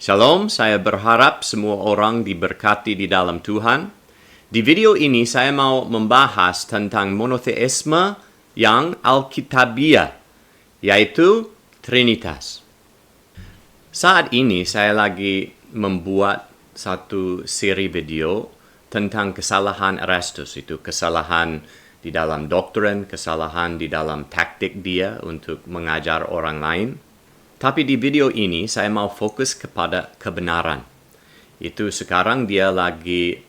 Shalom, saya berharap semua orang diberkati di dalam Tuhan. Di video ini saya mau membahas tentang monoteisme yang Alkitabiah, yaitu Trinitas. Saat ini saya lagi membuat satu seri video tentang kesalahan Erastus, itu kesalahan di dalam doktrin, kesalahan di dalam taktik dia untuk mengajar orang lain. Tapi di video ini saya mau fokus kepada kebenaran. Itu sekarang dia lagi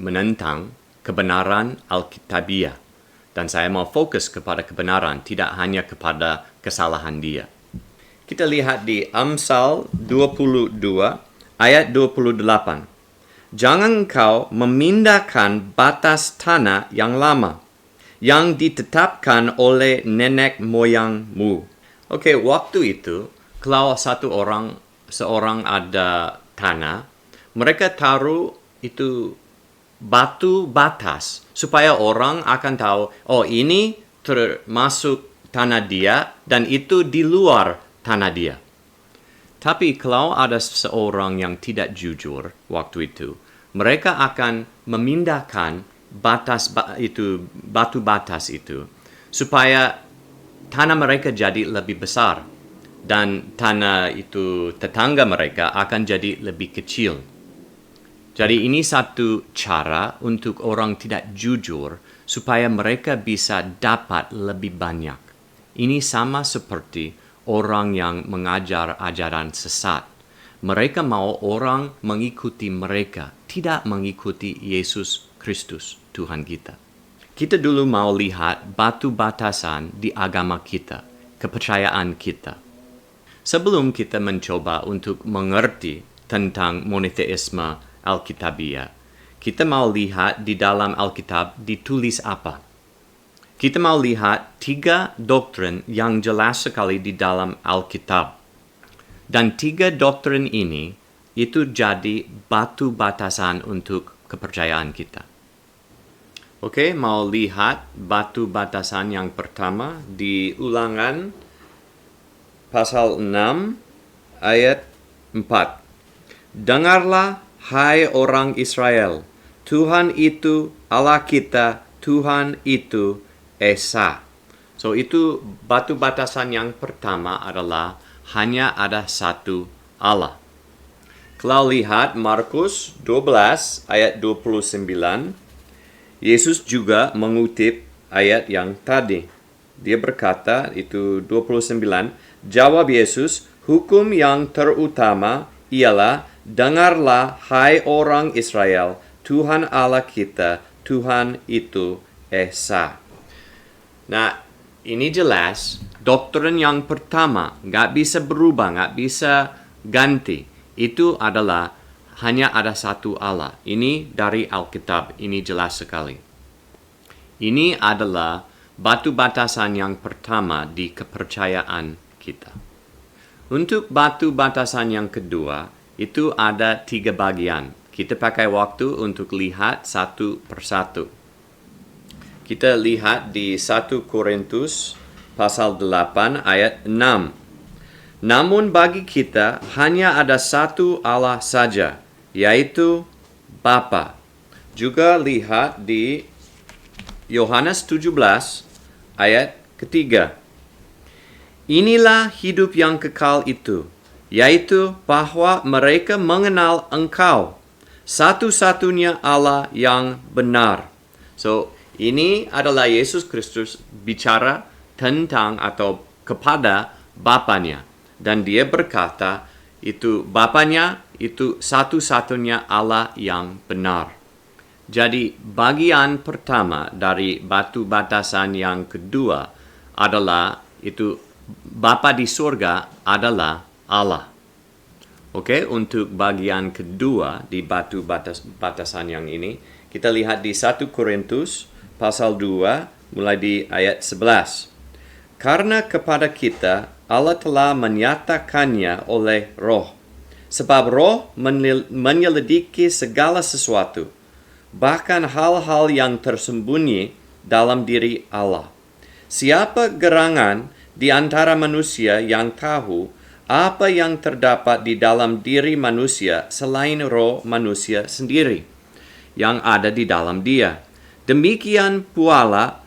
menentang kebenaran Alkitabiah. Dan saya mau fokus kepada kebenaran, tidak hanya kepada kesalahan dia. Kita lihat di Amsal 22 ayat 28. Jangan engkau memindahkan batas tanah yang lama, yang ditetapkan oleh nenek moyangmu. Oke, waktu itu, kalau seorang ada tanah, mereka taruh itu batu batas, supaya orang akan tahu, oh ini termasuk tanah dia, dan itu di luar tanah dia. Tapi kalau ada seseorang yang tidak jujur waktu itu, mereka akan memindahkan batu batas itu, supaya tanah mereka jadi lebih besar, dan tanah itu tetangga mereka akan jadi lebih kecil. Jadi ini satu cara untuk orang tidak jujur supaya mereka bisa dapat lebih banyak. Ini sama seperti orang yang mengajar ajaran sesat. Mereka mau orang mengikuti mereka, tidak mengikuti Yesus Kristus, Tuhan kita. Kita dulu mau lihat batu batasan di agama kita, kepercayaan kita. Sebelum kita mencoba untuk mengerti tentang monoteisme Alkitabiah, kita mau lihat di dalam Alkitab ditulis apa. Kita mau lihat 3 doktrin yang jelas sekali di dalam Alkitab. Dan 3 doktrin ini itu jadi batu batasan untuk kepercayaan kita. Oke, mau lihat batu batasan yang pertama di Ulangan pasal 6 ayat 4. Dengarlah, hai orang Israel, Tuhan itu Allah kita, Tuhan itu Esa. So itu batu batasan yang pertama adalah hanya ada satu Allah. Kalau lihat Markus 12 ayat 29, Yesus juga mengutip ayat yang tadi. Dia berkata, itu 29, jawab Yesus, hukum yang terutama ialah, dengarlah hai orang Israel, Tuhan Allah kita, Tuhan itu Esa. Nah, ini jelas, doktrin yang pertama, nggak bisa berubah, nggak bisa ganti. Itu adalah hanya ada satu Allah. Ini dari Alkitab, ini jelas sekali. Ini adalah batu batasan yang pertama di kepercayaan kita. Untuk batu batasan yang kedua, itu ada 3 bagian. Kita pakai waktu untuk lihat satu persatu. Kita lihat di 1 Korintus pasal 8 ayat 6. Namun bagi kita hanya ada satu Allah saja, yaitu Bapa. Juga lihat di Yohanes 17 ayat ketiga. Inilah hidup yang kekal itu, yaitu bahwa mereka mengenal Engkau, satu-satunya Allah yang benar. So, ini adalah Yesus Kristus bicara tentang atau kepada Bapanya. Dan dia berkata, itu Bapanya itu satu-satunya Allah yang benar. Jadi bagian pertama dari batu batasan yang kedua adalah itu Bapa di surga adalah Allah. Oke, untuk bagian kedua di batu batasan yang ini, kita lihat di 1 Korintus pasal 2 mulai di ayat 11. Karena kepada kita Allah telah menyatakannya oleh Roh. Sebab Roh menyelidiki segala sesuatu, bahkan hal-hal yang tersembunyi dalam diri Allah. Siapa gerangan di antara manusia yang tahu apa yang terdapat di dalam diri manusia selain roh manusia sendiri yang ada di dalam dia. Demikian pula,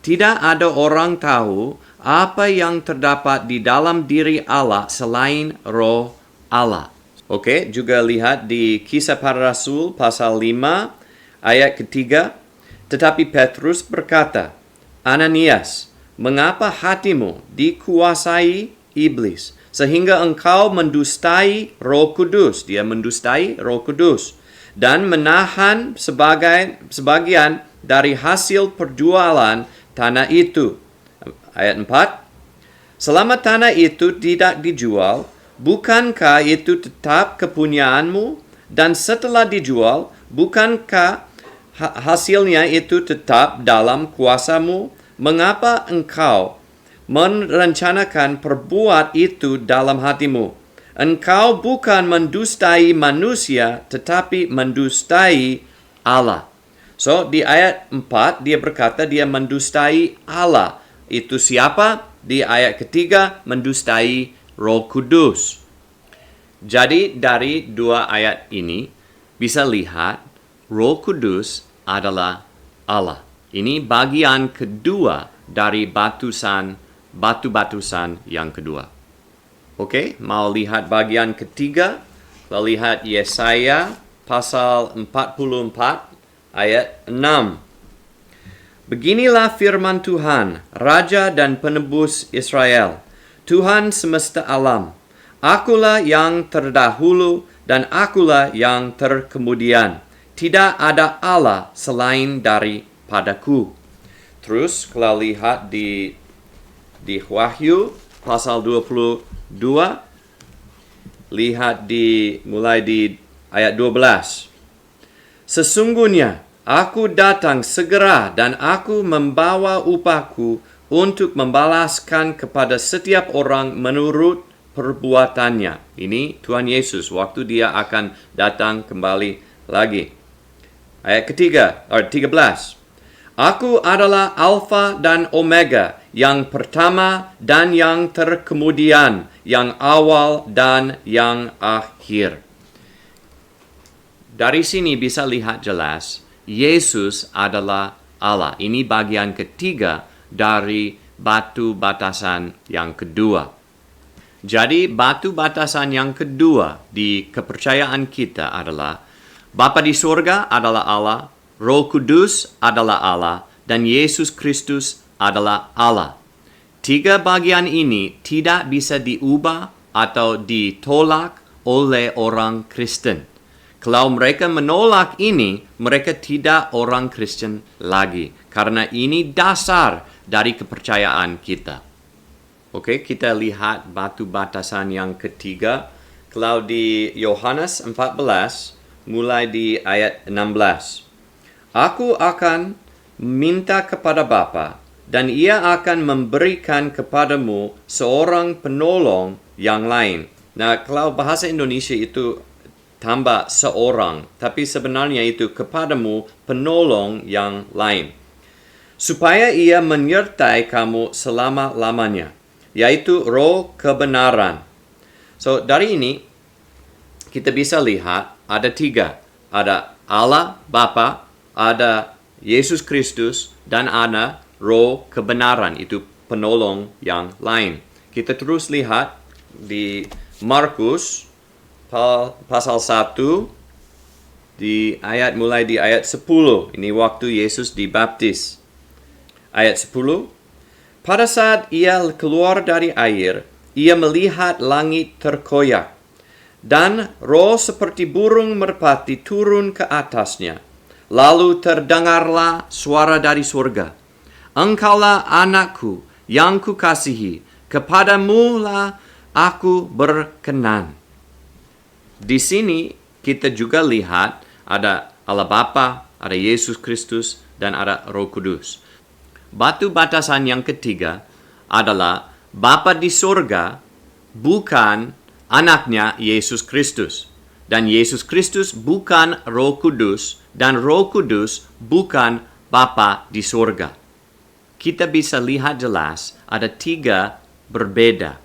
tidak ada orang tahu apa yang terdapat di dalam diri Allah selain roh Allah. Oke, juga lihat di Kisah Para Rasul pasal 5 ayat ketiga. Tetapi Petrus berkata, Ananias, mengapa hatimu dikuasai iblis sehingga engkau mendustai Roh Kudus? Dia mendustai Roh Kudus dan menahan sebagian dari hasil perjualan tanah itu. Ayat 4. Selama tanah itu tidak dijual, bukankah itu tetap kepunyaanmu? Dan setelah dijual, bukankah hasilnya itu tetap dalam kuasamu? Mengapa engkau merencanakan perbuat itu dalam hatimu? Engkau bukan mendustai manusia, tetapi mendustai Allah. So, di ayat 4, dia berkata dia mendustai Allah. Itu siapa? Di ayat ketiga, mendustai Roh Kudus. Jadi, dari dua ayat ini, bisa lihat Roh Kudus adalah Allah. Ini bagian kedua dari batu-batusan yang kedua. Oke, mau lihat bagian ketiga? Kita lihat Yesaya pasal 44 ayat 6. Beginilah firman Tuhan, Raja dan Penebus Israel, Tuhan semesta alam. Akulah yang terdahulu dan akulah yang terkemudian. Tidak ada Allah selain daripadaku. Terus kalau lihat di Wahyu pasal 22, lihat mulai di ayat 12. Sesungguhnya aku datang segera dan aku membawa upahku untuk membalaskan kepada setiap orang menurut perbuatannya. Ini Tuhan Yesus waktu dia akan datang kembali lagi. Ayat 13. Aku adalah Alfa dan Omega, yang pertama dan yang terkemudian, yang awal dan yang akhir. Dari sini bisa lihat jelas, Yesus adalah Allah. Ini bagian ketiga dari batu batasan yang kedua. Jadi batu batasan yang kedua di kepercayaan kita adalah Bapa di surga adalah Allah, Roh Kudus adalah Allah, dan Yesus Kristus adalah Allah. Tiga bagian ini tidak bisa diubah atau ditolak oleh orang Kristen. Kalau mereka menolak ini, mereka tidak orang Kristen lagi. Karena ini dasar dari kepercayaan kita. Oke, kita lihat batu batasan yang ketiga. Kalau di Yohanes 14, mulai di ayat 16. Aku akan minta kepada Bapa, dan ia akan memberikan kepadamu seorang penolong yang lain. Nah, kalau bahasa Indonesia itu tambah seorang, tapi sebenarnya itu kepadamu penolong yang lain. Supaya ia menyertai kamu selama-lamanya, yaitu roh kebenaran. So, dari ini, kita bisa lihat ada tiga. Ada Allah Bapa, ada Yesus Kristus, dan ada roh kebenaran, itu penolong yang lain. Kita terus lihat di Markus pasal 1 mulai di ayat 10. Ini waktu Yesus dibaptis. Ayat 10. Pada saat ia keluar dari air, ia melihat langit terkoyak, dan roh seperti burung merpati turun ke atasnya. Lalu terdengarlah suara dari surga. Engkaulah anakku yang kukasihi, kepadamulah aku berkenan. Di sini kita juga lihat ada Allah Bapa, ada Yesus Kristus, dan ada Roh Kudus. Batu batasan yang ketiga adalah Bapa di surga bukan anaknya Yesus Kristus. Dan Yesus Kristus bukan Roh Kudus, dan Roh Kudus bukan Bapa di surga. Kita bisa lihat jelas ada tiga berbeda.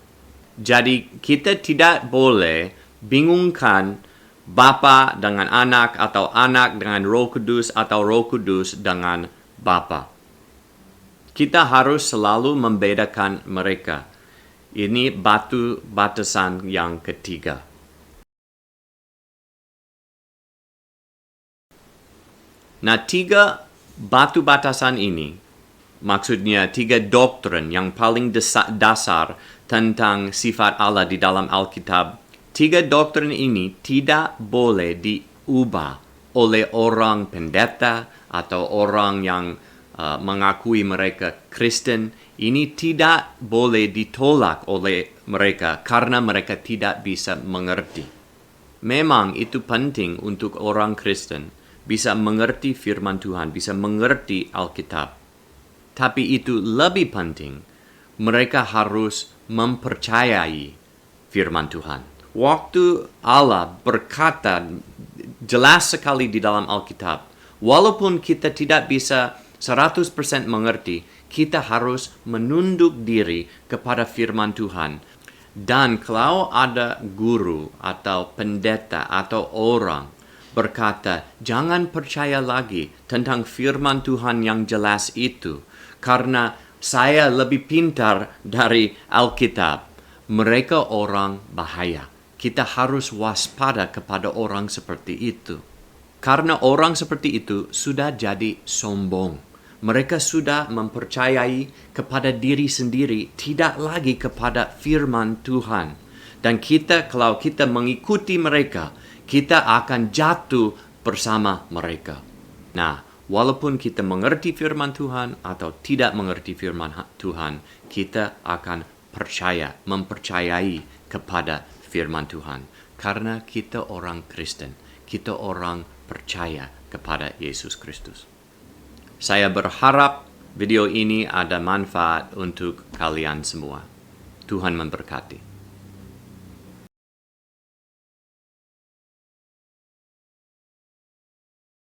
Jadi kita tidak boleh bingungkan Bapa dengan anak atau anak dengan Roh Kudus atau Roh Kudus dengan Bapa. Kita harus selalu membedakan mereka. Ini batu batasan yang ketiga. Nah, 3 batu batasan ini, maksudnya 3 doktrin yang paling dasar tentang sifat Allah di dalam Alkitab. 3 doktrin ini tidak boleh diubah oleh orang pendeta atau orang yang mengakui mereka Kristen. Ini tidak boleh ditolak oleh mereka karena mereka tidak bisa mengerti. Memang itu penting untuk orang Kristen bisa mengerti firman Tuhan, bisa mengerti Alkitab. Tapi itu lebih penting, mereka harus mempercayai firman Tuhan. Waktu Allah berkata jelas sekali di dalam Alkitab, walaupun kita tidak bisa 100% mengerti, kita harus menunduk diri kepada firman Tuhan. Dan kalau ada guru atau pendeta atau orang berkata, jangan percaya lagi tentang firman Tuhan yang jelas itu, karena saya lebih pintar dari Alkitab. Mereka orang bahaya. Kita harus waspada kepada orang seperti itu. Karena orang seperti itu sudah jadi sombong. Mereka sudah mempercayai kepada diri sendiri, tidak lagi kepada firman Tuhan. Dan kalau kita mengikuti mereka, kita akan jatuh bersama mereka. Nah, walaupun kita mengerti firman Tuhan atau tidak mengerti firman Tuhan, kita akan mempercayai kepada firman Tuhan. Karena kita orang Kristen, kita orang percaya kepada Yesus Kristus. Saya berharap video ini ada manfaat untuk kalian semua. Tuhan memberkati.